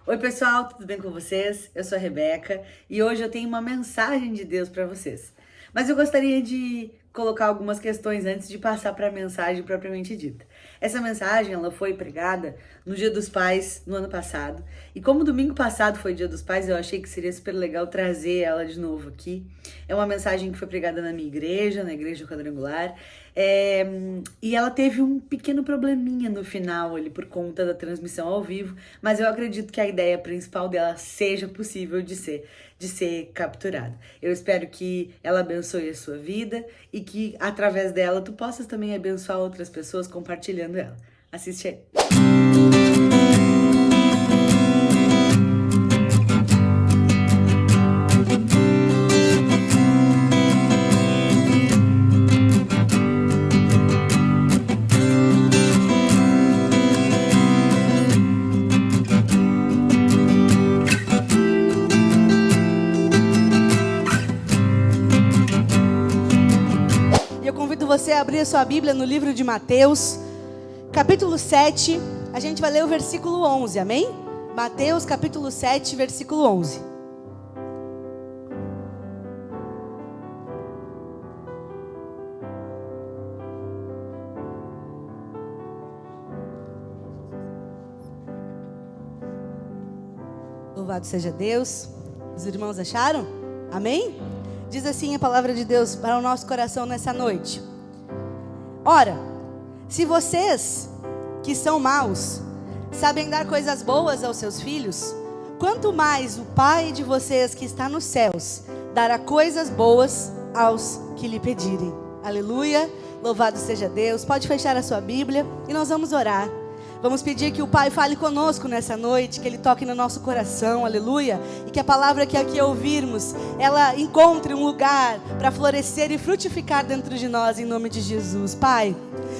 Oi pessoal, tudo bem com vocês? Eu sou a Rebeca e hoje eu tenho uma mensagem de Deus para vocês. Mas eu gostaria de colocar algumas questões antes de passar para a mensagem propriamente dita. Essa mensagem ela foi pregada no Dia dos Pais no ano passado e como domingo passado foi Dia dos Pais, eu achei que seria super legal trazer ela de novo aqui. É uma mensagem que foi pregada na minha igreja, na Igreja Quadrangular. E ela teve um pequeno probleminha no final ali por conta da transmissão ao vivo, mas eu acredito que a ideia principal dela seja possível de ser capturada. Eu espero que ela abençoe a sua vida e que através dela tu possas também abençoar outras pessoas compartilhando ela. Assiste aí. Você abrir a sua Bíblia no livro de Mateus, capítulo 7, a gente vai ler o versículo 11, amém? Mateus, capítulo 7, versículo 11. Louvado seja Deus. Os irmãos acharam? Amém? Diz assim a palavra de Deus para o nosso coração nessa noite. Ora, se vocês, que são maus, sabem dar coisas boas aos seus filhos, quanto mais o Pai de vocês que está nos céus dará coisas boas aos que lhe pedirem. Aleluia, louvado seja Deus. Pode fechar a sua Bíblia e nós vamos orar. Vamos pedir que o Pai fale conosco nessa noite, que Ele toque no nosso coração, aleluia. E que a palavra que aqui ouvirmos, ela encontre um lugar para florescer e frutificar dentro de nós, em nome de Jesus. Pai,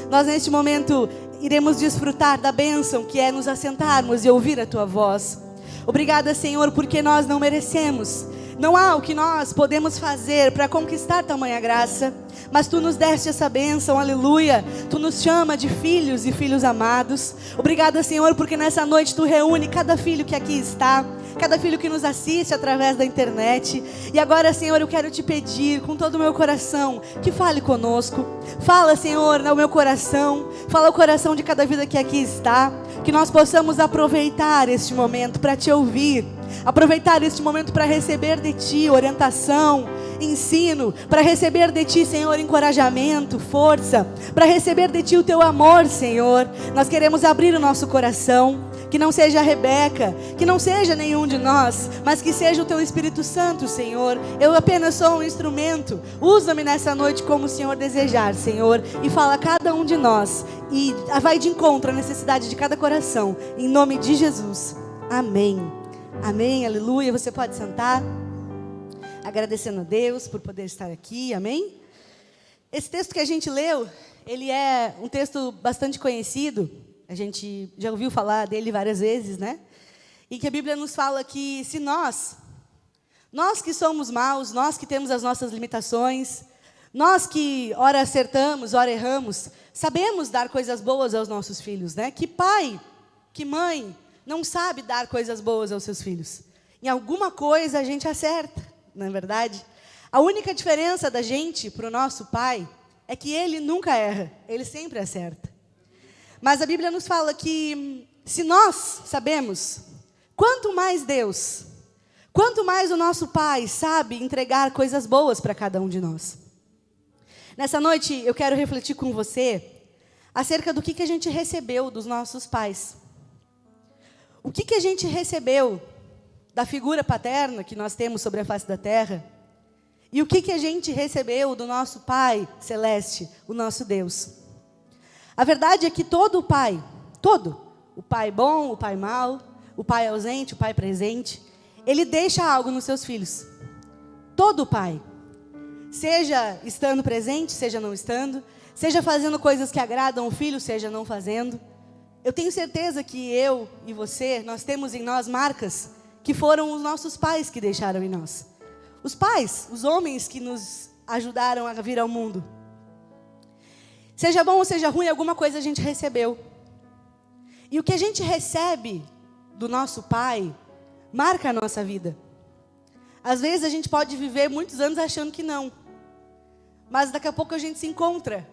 nós neste momento iremos desfrutar da bênção que é nos assentarmos e ouvir a Tua voz. Obrigada, Senhor, porque nós não merecemos. Não há o que nós podemos fazer para conquistar tamanha graça, mas Tu nos deste essa bênção, aleluia. Tu nos chama de filhos e filhos amados. Obrigada, Senhor, porque nessa noite Tu reúne cada filho que aqui está, cada filho que nos assiste através da internet. E agora, Senhor, eu quero Te pedir com todo o meu coração que fale conosco. Fala, Senhor, no meu coração. Fala o coração de cada vida que aqui está. Que nós possamos aproveitar este momento para Te ouvir. Aproveitar este momento para receber de Ti orientação, ensino, para receber de Ti, Senhor, encorajamento, força, para receber de Ti o Teu amor, Senhor. Nós queremos abrir o nosso coração, que não seja a Rebeca, que não seja nenhum de nós, mas que seja o Teu Espírito Santo, Senhor. Eu apenas sou um instrumento. Usa-me nessa noite como o Senhor desejar, Senhor, e fala a cada um de nós, e vai de encontro à necessidade de cada coração, em nome de Jesus. Amém. Amém, aleluia. Você pode sentar, agradecendo a Deus por poder estar aqui, amém? Esse texto que a gente leu, ele é um texto bastante conhecido, a gente já ouviu falar dele várias vezes, né? E que a Bíblia nos fala que se nós que somos maus, nós que temos as nossas limitações, nós que ora acertamos, ora erramos, sabemos dar coisas boas aos nossos filhos, né? Que pai, que mãe não sabe dar coisas boas aos seus filhos? Em alguma coisa a gente acerta, não é verdade? A única diferença da gente para o nosso pai é que ele nunca erra, ele sempre acerta. Mas a Bíblia nos fala que se nós sabemos, quanto mais Deus, quanto mais o nosso Pai sabe entregar coisas boas para cada um de nós. Nessa noite eu quero refletir com você acerca do que a gente recebeu dos nossos pais. O que a gente recebeu da figura paterna que nós temos sobre a face da terra? E o que a gente recebeu do nosso Pai Celeste, o nosso Deus? A verdade é que todo pai, o pai bom, o pai mau, o pai ausente, o pai presente, ele deixa algo nos seus filhos. Todo pai, seja estando presente, seja não estando, seja fazendo coisas que agradam o filho, seja não fazendo. Eu tenho certeza que eu e você, nós temos em nós marcas que foram os nossos pais que deixaram em nós. Os pais, os homens que nos ajudaram a vir ao mundo. Seja bom ou seja ruim, alguma coisa a gente recebeu. E o que a gente recebe do nosso pai marca a nossa vida. Às vezes a gente pode viver muitos anos achando que não. Mas daqui a pouco a gente se encontra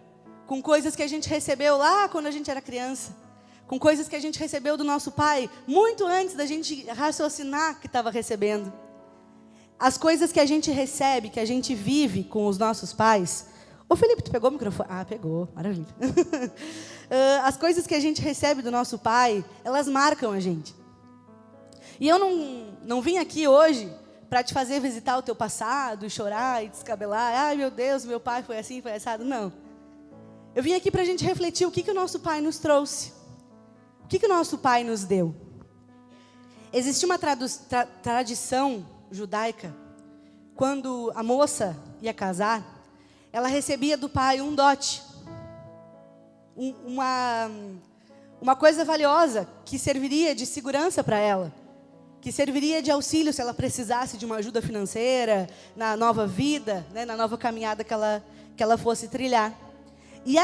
com coisas que a gente recebeu lá quando a gente era criança. Com coisas que a gente recebeu do nosso pai muito antes da gente raciocinar que estava recebendo. As coisas que a gente recebe, que a gente vive com os nossos pais. Ô Felipe, tu pegou o microfone? Ah, pegou, maravilha. As coisas que a gente recebe do nosso pai, elas marcam a gente. E eu não vim aqui hoje para te fazer visitar o teu passado, e chorar e descabelar. Ai, meu Deus, meu pai foi assim, foi assado. Não. Eu vim aqui para a gente refletir o que o nosso pai nos trouxe. O que o nosso pai nos deu. Existia uma tradição judaica, quando a moça ia casar, ela recebia do pai um dote. Uma coisa valiosa que serviria de segurança para ela. Que serviria de auxílio se ela precisasse de uma ajuda financeira, na nova vida, né, na nova caminhada que ela fosse trilhar. E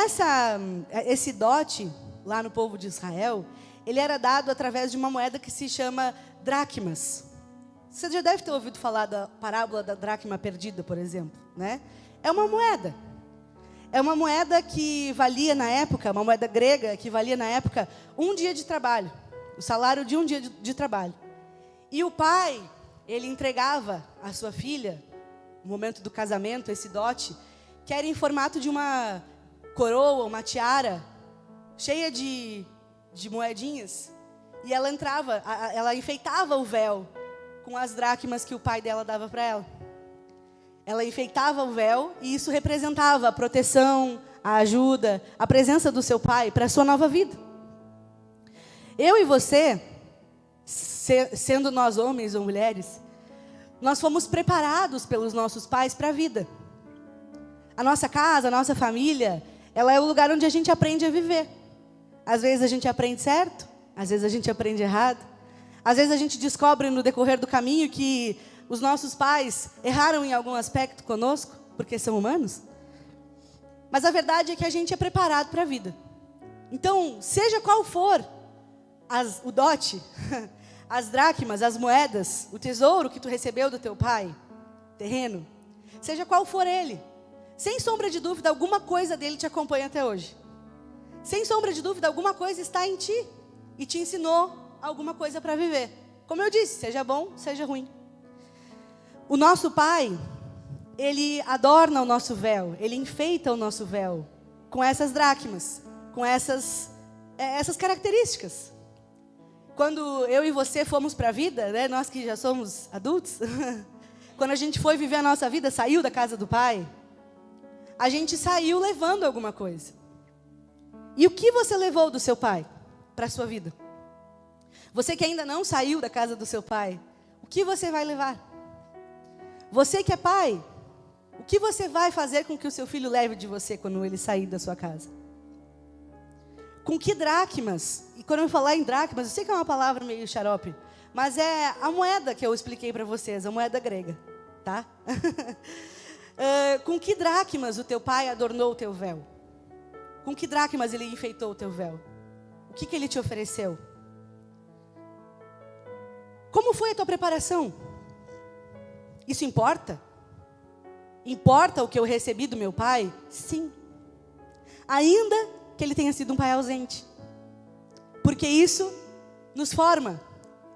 esse dote, lá no povo de Israel, ele era dado através de uma moeda que se chama dracmas. Você já deve ter ouvido falar da parábola da dracma perdida, por exemplo, né? É uma moeda. É uma moeda que valia na época, uma moeda grega que valia na época um dia de trabalho. O salário de um dia de trabalho. E o pai, ele entregava à sua filha, no momento do casamento, esse dote, que era em formato de uma coroa, uma tiara, cheia de moedinhas. E ela ela enfeitava o véu com as dracmas que o pai dela dava para ela. Ela enfeitava o véu e isso representava a proteção, a ajuda, a presença do seu pai para a sua nova vida. Eu e você, sendo nós homens ou mulheres, nós fomos preparados pelos nossos pais para a vida. A nossa casa, a nossa família, ela é o lugar onde a gente aprende a viver. Às vezes a gente aprende certo, às vezes a gente aprende errado. Às vezes a gente descobre no decorrer do caminho que os nossos pais erraram em algum aspecto conosco, porque são humanos. Mas a verdade é que a gente é preparado para a vida. Então, seja qual for o dote, as dracmas, as moedas, o tesouro que tu recebeu do teu pai, terreno, seja qual for ele, sem sombra de dúvida, alguma coisa dele te acompanha até hoje. Sem sombra de dúvida, alguma coisa está em ti e te ensinou alguma coisa para viver. Como eu disse, seja bom, seja ruim. O nosso pai, ele adorna o nosso véu, ele enfeita o nosso véu com essas dracmas, com essas características. Quando eu e você fomos para a vida, né, nós que já somos adultos, quando a gente foi viver a nossa vida, saiu da casa do pai, a gente saiu levando alguma coisa. E o que você levou do seu pai para a sua vida? Você que ainda não saiu da casa do seu pai, o que você vai levar? Você que é pai, o que você vai fazer com que o seu filho leve de você quando ele sair da sua casa? Com que dracmas? E quando eu falar em dracmas, eu sei que é uma palavra meio xarope, mas é a moeda que eu expliquei para vocês, a moeda grega, tá? Com que dracmas o teu pai adornou o teu véu? Com que dracmas ele enfeitou o teu véu? O que ele te ofereceu? Como foi a tua preparação? Isso importa? Importa o que eu recebi do meu pai? Sim. Ainda que ele tenha sido um pai ausente. Porque isso nos forma.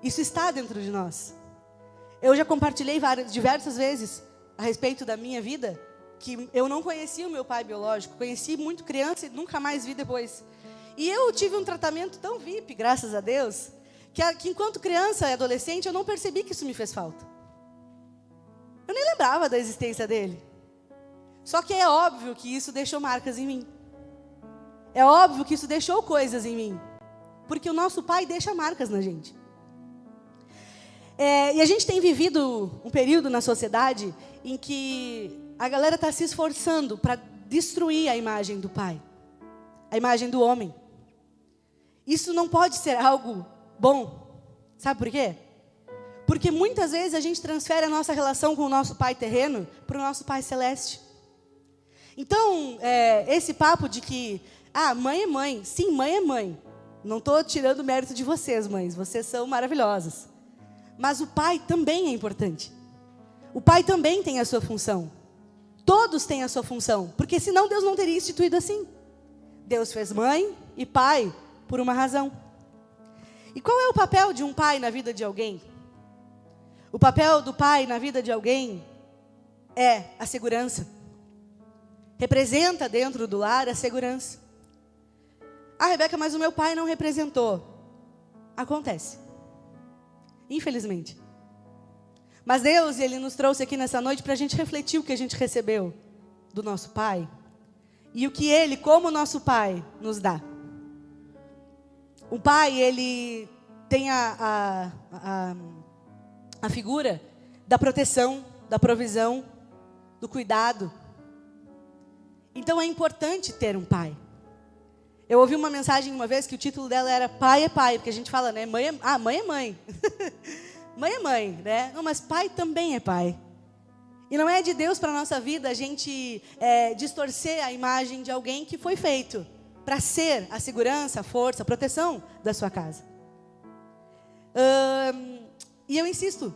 Isso está dentro de nós. Eu já compartilhei diversas vezes a respeito da minha vida, que eu não conhecia o meu pai biológico. Conheci muito criança e nunca mais vi depois. E eu tive um tratamento tão VIP, graças a Deus, que enquanto criança e adolescente eu não percebi que isso me fez falta. Eu nem lembrava da existência dele. Só que é óbvio que isso deixou marcas em mim. É óbvio que isso deixou coisas em mim. Porque o nosso pai deixa marcas na gente. E a gente tem vivido um período na sociedade em que a galera está se esforçando para destruir a imagem do pai. A imagem do homem. Isso não pode ser algo bom. Sabe por quê? Porque muitas vezes a gente transfere a nossa relação com o nosso pai terreno para o nosso pai celeste. Então, esse papo de que, mãe é mãe. Sim, mãe é mãe. Não estou tirando o mérito de vocês, mães. Vocês são maravilhosas. Mas o pai também é importante. O pai também tem a sua função. Todos têm a sua função. Porque senão Deus não teria instituído assim. Deus fez mãe e pai por uma razão. E qual é o papel de um pai na vida de alguém? O papel do pai na vida de alguém é a segurança. Representa dentro do lar a segurança. Ah, Rebeca, mas o meu pai não representou. Acontece. Infelizmente. Mas Deus, Ele nos trouxe aqui nessa noite para a gente refletir o que a gente recebeu do nosso pai. E o que Ele, como nosso pai, nos dá. O pai, ele tem a figura da proteção, da provisão, do cuidado. Então é importante ter um pai. Eu ouvi uma mensagem uma vez que o título dela era Pai é Pai, porque a gente fala, né? Mãe é mãe. Mãe é mãe, né? Não, mas pai também é pai. E não é de Deus para a nossa vida a gente distorcer a imagem de alguém que foi feito para ser a segurança, a força, a proteção da sua casa. E eu insisto,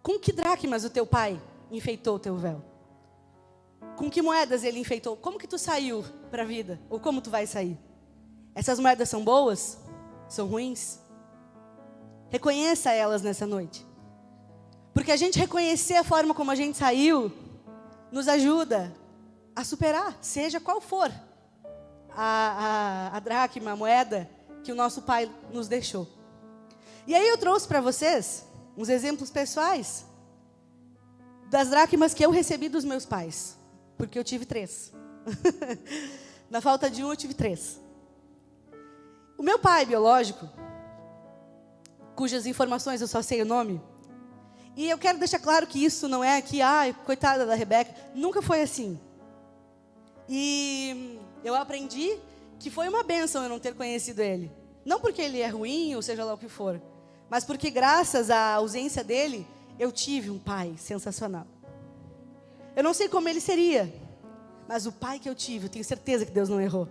com que dracmas o teu pai enfeitou o teu véu? Com que moedas ele enfeitou? Como que tu saiu para a vida? Ou como tu vai sair? Essas moedas são boas? São ruins? Reconheça elas nessa noite. Porque a gente reconhecer a forma como a gente saiu nos ajuda a superar, seja qual for a dracma, a moeda que o nosso pai nos deixou. E aí eu trouxe para vocês uns exemplos pessoais das dracmas que eu recebi dos meus pais. Porque eu tive 3. Na falta de um, eu tive 3. O meu pai biológico, cujas informações eu só sei o nome, e eu quero deixar claro que isso não é que, coitada da Rebeca, nunca foi assim. E eu aprendi que foi uma bênção eu não ter conhecido ele. Não porque ele é ruim, ou seja lá o que for, mas porque graças à ausência dele, eu tive um pai sensacional. Eu não sei como ele seria, mas o pai que eu tive, eu tenho certeza que Deus não errou.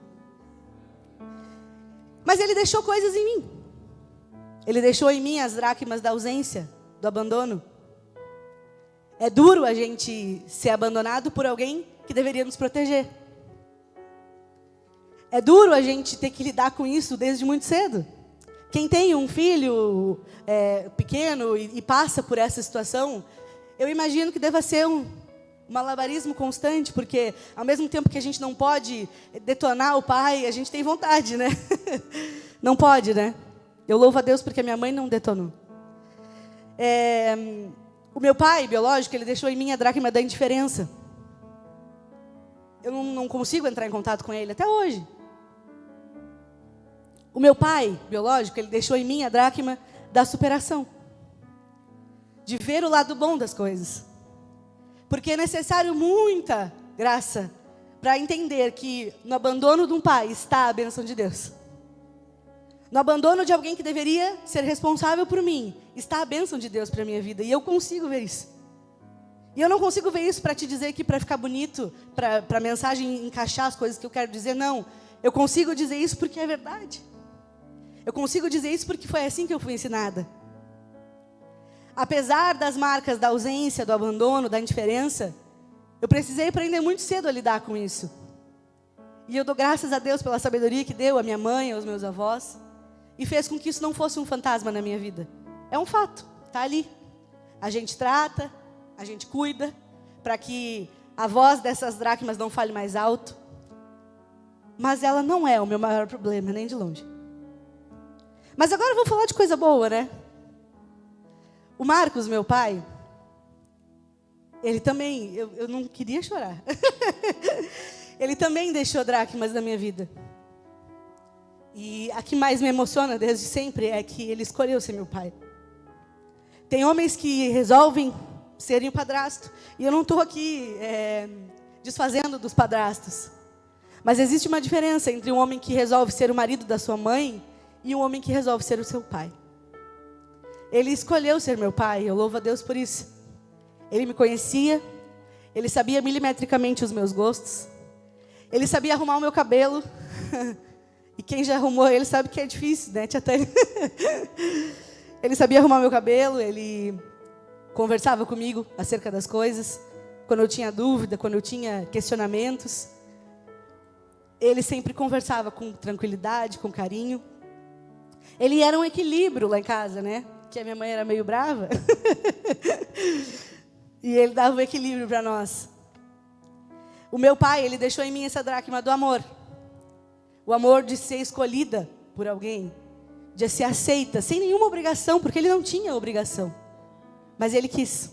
Mas ele deixou coisas em mim. Ele deixou em mim as dracmas da ausência, do abandono. É duro a gente ser abandonado por alguém que deveria nos proteger. É duro a gente ter que lidar com isso desde muito cedo. Quem tem um filho pequeno e passa por essa situação, eu imagino que deva ser um malabarismo constante, porque ao mesmo tempo que a gente não pode detonar o pai, a gente tem vontade, né? Não pode, né? Eu louvo a Deus porque a minha mãe não detonou. O meu pai biológico, ele deixou em mim a dracma da indiferença. Eu não consigo entrar em contato com ele até hoje. O meu pai biológico, ele deixou em mim a dracma da superação. De ver o lado bom das coisas. Porque é necessário muita graça para entender que no abandono de um pai está a bênção de Deus. No abandono de alguém que deveria ser responsável por mim, está a bênção de Deus para a minha vida. E eu consigo ver isso. E eu não consigo ver isso para te dizer que para ficar bonito, para a mensagem encaixar as coisas que eu quero dizer, não. Eu consigo dizer isso porque é verdade. Eu consigo dizer isso porque foi assim que eu fui ensinada. Apesar das marcas da ausência, do abandono, da indiferença, eu precisei aprender muito cedo a lidar com isso. E eu dou graças a Deus pela sabedoria que deu à minha mãe, aos meus avós, e fez com que isso não fosse um fantasma na minha vida. É um fato, está ali. A gente trata, a gente cuida, para que a voz dessas dracmas não fale mais alto. Mas ela não é o meu maior problema, nem de longe. Mas agora eu vou falar de coisa boa, né? O Marcos, meu pai, ele também, eu não queria chorar. Ele também deixou dracmas na minha vida. E a que mais me emociona desde sempre é que ele escolheu ser meu pai. Tem homens que resolvem serem o padrasto. E eu não estou aqui desfazendo dos padrastos. Mas existe uma diferença entre um homem que resolve ser o marido da sua mãe e um homem que resolve ser o seu pai. Ele escolheu ser meu pai, eu louvo a Deus por isso. Ele me conhecia, ele sabia milimetricamente os meus gostos, ele sabia arrumar o meu cabelo, E quem já arrumou ele sabe que é difícil, né, tia Tânia? Ele sabia arrumar meu cabelo, ele conversava comigo acerca das coisas. Quando eu tinha dúvida, quando eu tinha questionamentos, ele sempre conversava com tranquilidade, com carinho. Ele era um equilíbrio lá em casa, né? Que a minha mãe era meio brava. E ele dava o equilíbrio para nós. O meu pai, ele deixou em mim essa dracma do amor. O amor de ser escolhida por alguém, de ser aceita, sem nenhuma obrigação, porque ele não tinha obrigação. Mas ele quis.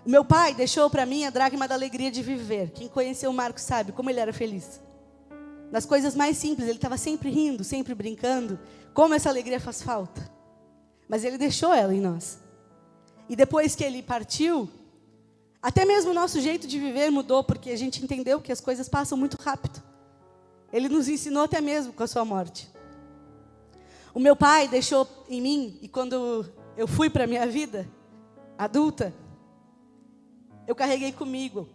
O meu pai deixou para mim a dracma da alegria de viver. Quem conheceu o Marcos sabe como ele era feliz. Nas coisas mais simples, ele estava sempre rindo, sempre brincando. Como essa alegria faz falta. Mas ele deixou ela em nós. E depois que ele partiu, até mesmo o nosso jeito de viver mudou, porque a gente entendeu que as coisas passam muito rápido. Ele nos ensinou até mesmo com a sua morte. O meu pai deixou em mim, e quando eu fui para a minha vida adulta, eu carreguei comigo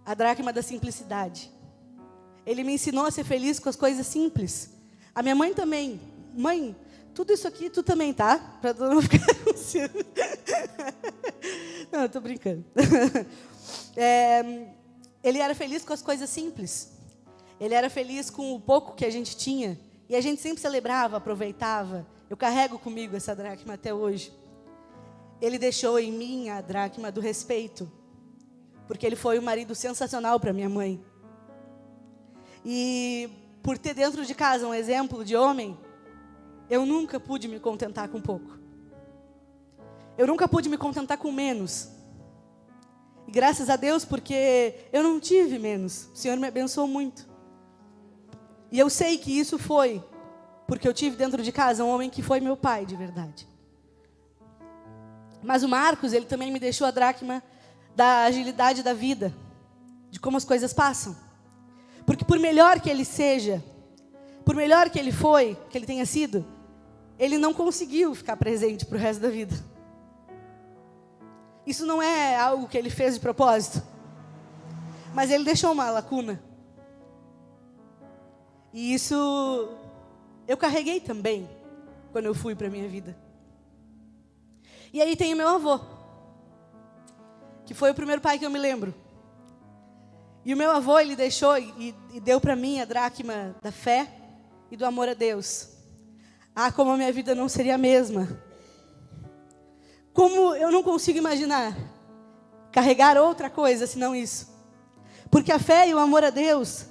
a dracma da simplicidade. Ele me ensinou a ser feliz com as coisas simples. A minha mãe também. Mãe, tudo isso aqui tu também, tá? Para tu não ficar com ciúme. Não, eu tô brincando. Ele era feliz com as coisas simples. Ele era feliz com o pouco que a gente tinha. E a gente sempre celebrava, aproveitava. Eu carrego comigo essa dracma até hoje. Ele deixou em mim a dracma do respeito. Porque ele foi um marido sensacional para minha mãe. E por ter dentro de casa um exemplo de homem, eu nunca pude me contentar com pouco. Eu nunca pude me contentar com menos. E graças a Deus, porque eu não tive menos. O Senhor me abençoou muito. E eu sei que isso foi porque eu tive dentro de casa um homem que foi meu pai de verdade. Mas o Marcos, ele também me deixou a dracma da agilidade da vida, de como as coisas passam. Porque por melhor que ele seja, por melhor que ele foi, que ele tenha sido, ele não conseguiu ficar presente para o resto da vida. Isso não é algo que ele fez de propósito, mas ele deixou uma lacuna. E isso eu carreguei também quando eu fui para a minha vida. E aí tem o meu avô, que foi o primeiro pai que eu me lembro. E o meu avô, ele deixou e deu para mim a dracma da fé e do amor a Deus. Ah, como a minha vida não seria a mesma. Como eu não consigo imaginar carregar outra coisa senão isso. Porque a fé e o amor a Deus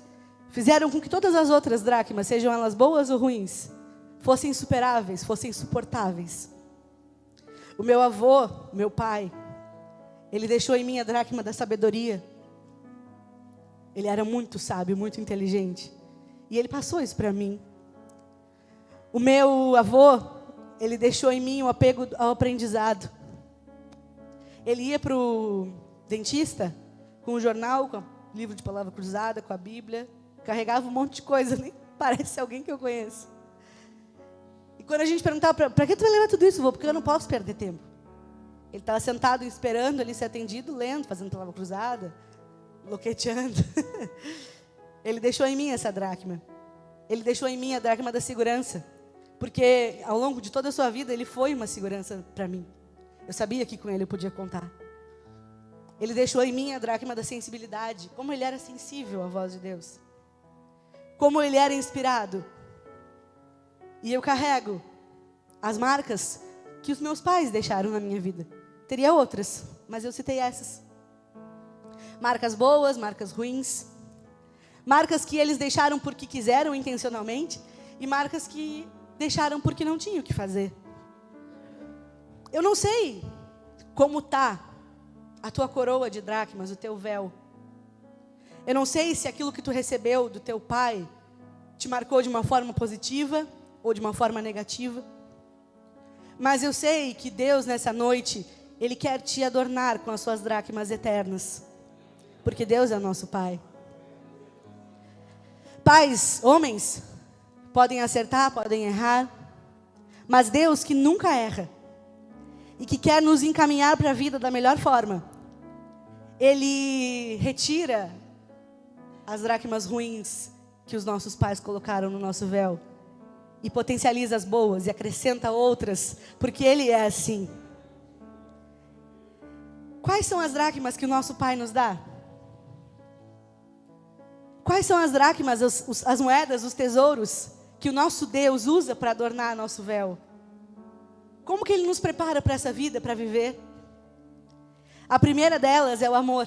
fizeram com que todas as outras dracmas, sejam elas boas ou ruins, fossem superáveis, fossem suportáveis. O meu avô, meu pai, ele deixou em mim a dracma da sabedoria. Ele era muito sábio, muito inteligente. E ele passou isso para mim. O meu avô, ele deixou em mim o apego ao aprendizado. Ele ia para o dentista com o jornal, com o livro de palavra cruzada, com a Bíblia. Carregava um monte de coisa, nem parece alguém que eu conheço. E quando a gente perguntava, para que tu vai levar tudo isso, vô? Porque eu não posso perder tempo. Ele estava sentado esperando ali ser atendido, lendo, fazendo palavra cruzada, loqueteando. Ele deixou em mim essa dracma. Ele deixou em mim a dracma da segurança. Porque ao longo de toda a sua vida, ele foi uma segurança para mim. Eu sabia que com ele eu podia contar. Ele deixou em mim a dracma da sensibilidade. Como ele era sensível à voz de Deus. Como ele era inspirado. E eu carrego as marcas que os meus pais deixaram na minha vida. Teria outras, mas eu citei essas. Marcas boas, marcas ruins. Marcas que eles deixaram porque quiseram intencionalmente. E marcas que deixaram porque não tinham o que fazer. Eu não sei como está a tua coroa de dracmas, o teu véu. Eu não sei se aquilo que tu recebeu do teu pai te marcou de uma forma positiva ou de uma forma negativa. Mas eu sei que Deus nessa noite, Ele quer te adornar com as suas dracmas eternas. Porque Deus é o nosso Pai. Pais, homens, podem acertar, podem errar. Mas Deus que nunca erra. E que quer nos encaminhar para a vida da melhor forma. Ele retira as dracmas ruins que os nossos pais colocaram no nosso véu. E potencializa as boas e acrescenta outras, porque Ele é assim. Quais são as dracmas que o nosso Pai nos dá? Quais são as dracmas, as moedas, os tesouros que o nosso Deus usa para adornar nosso véu? Como que Ele nos prepara para essa vida, para viver? A primeira delas é o amor.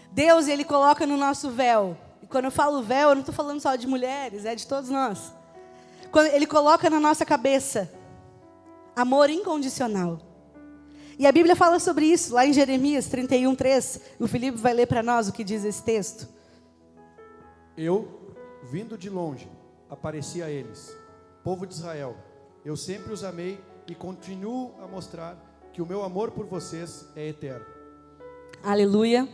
Deus, Ele coloca no nosso véu. E quando eu falo véu, eu não estou falando só de mulheres, é de todos nós. Quando Ele coloca na nossa cabeça amor incondicional. E a Bíblia fala sobre isso, lá em Jeremias 31:3. O Felipe vai ler para nós o que diz esse texto. Eu, vindo de longe, apareci a eles, povo de Israel. Eu sempre os amei e continuo a mostrar que o meu amor por vocês é eterno. Aleluia.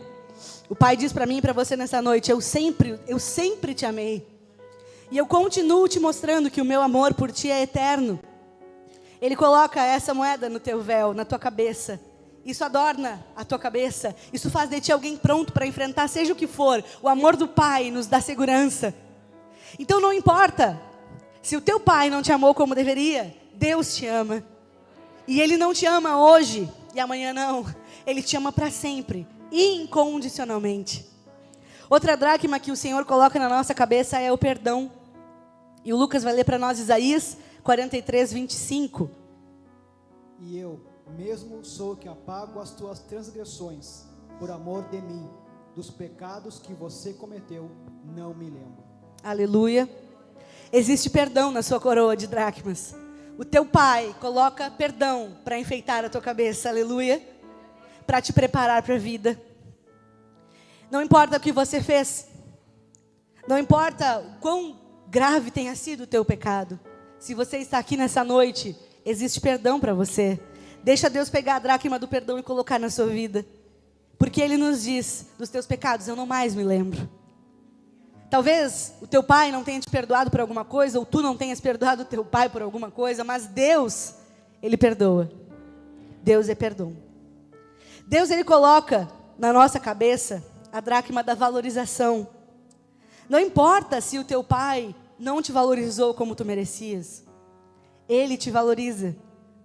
O Pai diz para mim e para você nessa noite: eu sempre te amei. E eu continuo te mostrando que o meu amor por ti é eterno. Ele coloca essa moeda no teu véu, na tua cabeça. Isso adorna a tua cabeça. Isso faz de ti alguém pronto para enfrentar, seja o que for. O amor do Pai nos dá segurança. Então não importa se o teu pai não te amou como deveria, Deus te ama. E Ele não te ama hoje e amanhã não. Ele te ama para sempre, incondicionalmente. Outra dracma que o Senhor coloca na nossa cabeça é o perdão. E o Lucas vai ler para nós Isaías 43:25. E eu mesmo sou que apago as tuas transgressões, por amor de mim, dos pecados que você cometeu, não me lembro. Aleluia. Existe perdão na sua coroa de dracmas. O teu pai coloca perdão para enfeitar a tua cabeça, aleluia, para te preparar para a vida. Não importa o que você fez, não importa o quão grave tenha sido o teu pecado, se você está aqui nessa noite, existe perdão para você. Deixa Deus pegar a dracma do perdão e colocar na sua vida, porque Ele nos diz: dos teus pecados eu não mais me lembro. Talvez o teu pai não tenha te perdoado por alguma coisa, ou tu não tenhas perdoado o teu pai por alguma coisa, mas Deus, Ele perdoa. Deus é perdão. Deus, Ele coloca na nossa cabeça a dracma da valorização. Não importa se o teu pai não te valorizou como tu merecias, Ele te valoriza.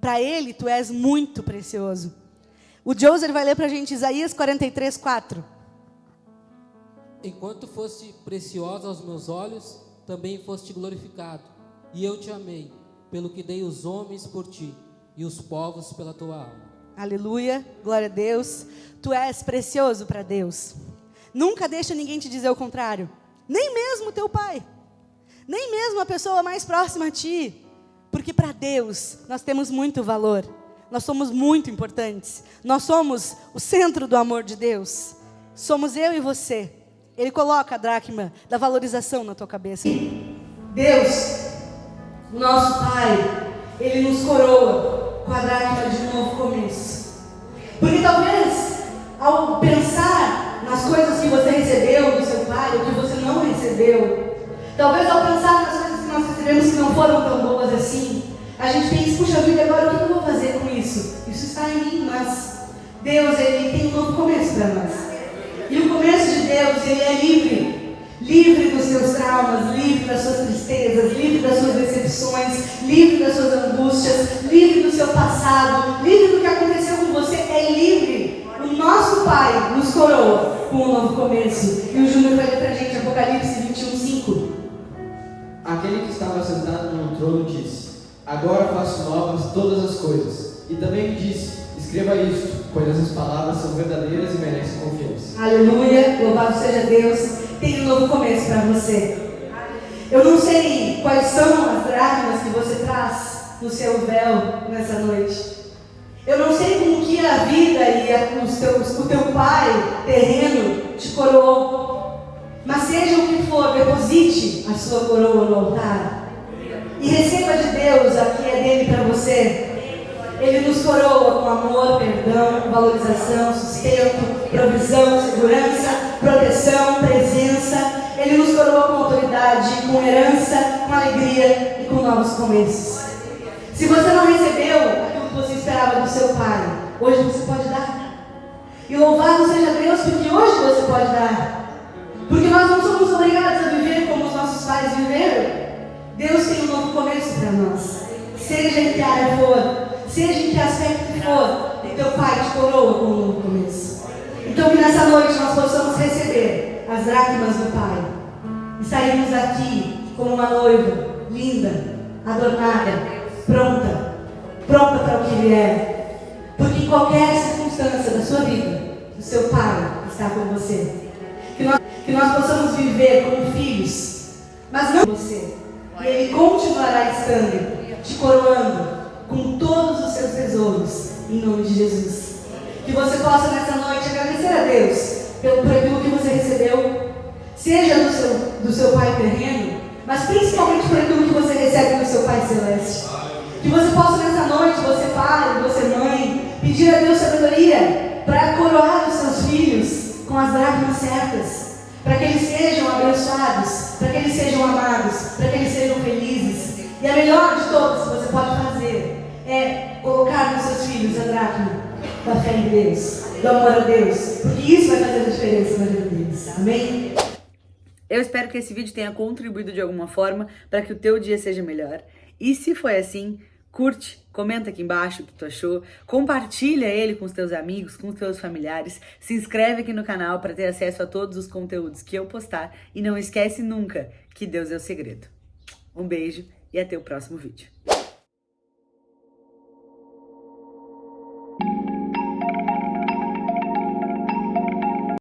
Para Ele, tu és muito precioso. O Joseph vai ler para a gente Isaías 43:4. Enquanto foste preciosa aos meus olhos, também foste glorificado. E eu te amei, pelo que dei os homens por ti, e os povos pela tua alma. Aleluia, glória a Deus. Tu és precioso para Deus. Nunca deixa ninguém te dizer o contrário. Nem mesmo teu pai. Nem mesmo a pessoa mais próxima a ti. Porque para Deus nós temos muito valor. Nós somos muito importantes. Nós somos o centro do amor de Deus. Somos eu e você. Ele coloca a dracma da valorização na tua cabeça. Deus, o nosso Pai, Ele nos coroa com a dracma de um novo começo. Porque talvez, ao pensar nas coisas que você recebeu do seu Pai, ou que você não recebeu, talvez ao pensar nas coisas que nós recebemos que não foram tão boas assim, a gente pensa: puxa vida, agora o que eu vou fazer com isso? Isso está em mim, mas Deus, Ele tem um novo começo para nós. E o começo de Deus, Ele é livre. Livre dos seus traumas, livre das suas tristezas, livre das suas decepções, livre das suas angústias, livre do seu passado, livre do que aconteceu com você, é livre. O nosso Pai nos coroa com um novo começo. E o Júnior vai ler pra gente Apocalipse 21:5. Aquele que estava sentado no trono disse: agora faço novas todas as coisas. E também me disse: escreva isto, pois essas palavras são verdadeiras e merecem confiança. Aleluia, louvado seja Deus. Tem um novo começo para você. Eu não sei quais são as dracmas que você traz no seu véu nessa noite. Eu não sei com que a vida e o teu pai terreno te coroou. Mas seja o que for, deposite a sua coroa no altar. E receba de Deus a que é dele para você. Ele nos coroa com amor, perdão, valorização, sustento, provisão, segurança, proteção, presença. Ele nos coroa com autoridade, com herança, com alegria e com novos começos. Se você não recebeu aquilo que você esperava do seu pai, hoje você pode dar. E louvado seja Deus, porque hoje você pode dar. Porque nós não somos obrigados a viver Deus tem um novo começo para nós. Seja em que área for, seja em que aspecto for, o teu Pai te coroa com um novo começo. Então que nessa noite nós possamos receber as dracmas do Pai e sairmos daqui como uma noiva linda, adornada, pronta para o que vier. Porque em qualquer circunstância da sua vida, o seu Pai está com você. Que nós possamos viver como filhos, mas não você. E Ele continuará estando, te coroando com todos os seus tesouros, em nome de Jesus. Que você possa nessa noite agradecer a Deus por aquilo que você recebeu, seja do seu Pai terreno, mas principalmente por aquilo que você recebe do seu Pai celeste. Que você possa nessa noite, você pai, você mãe, pedir a Deus sabedoria para coroar os seus filhos com as dracmas certas, para que eles sejam abençoados, para que eles sejam amados, para que eles sejam felizes. E a melhor de todas que você pode fazer é colocar nos seus filhos a dracma da fé em Deus, do amor a Deus, porque isso vai fazer a diferença na vida deles. Amém? Eu espero que esse vídeo tenha contribuído de alguma forma para que o teu dia seja melhor. E se foi assim, curte, comenta aqui embaixo o que tu achou, compartilha ele com os teus amigos, com os teus familiares, se inscreve aqui no canal para ter acesso a todos os conteúdos que eu postar e não esquece nunca que Deus é o segredo. Um beijo e até o próximo vídeo.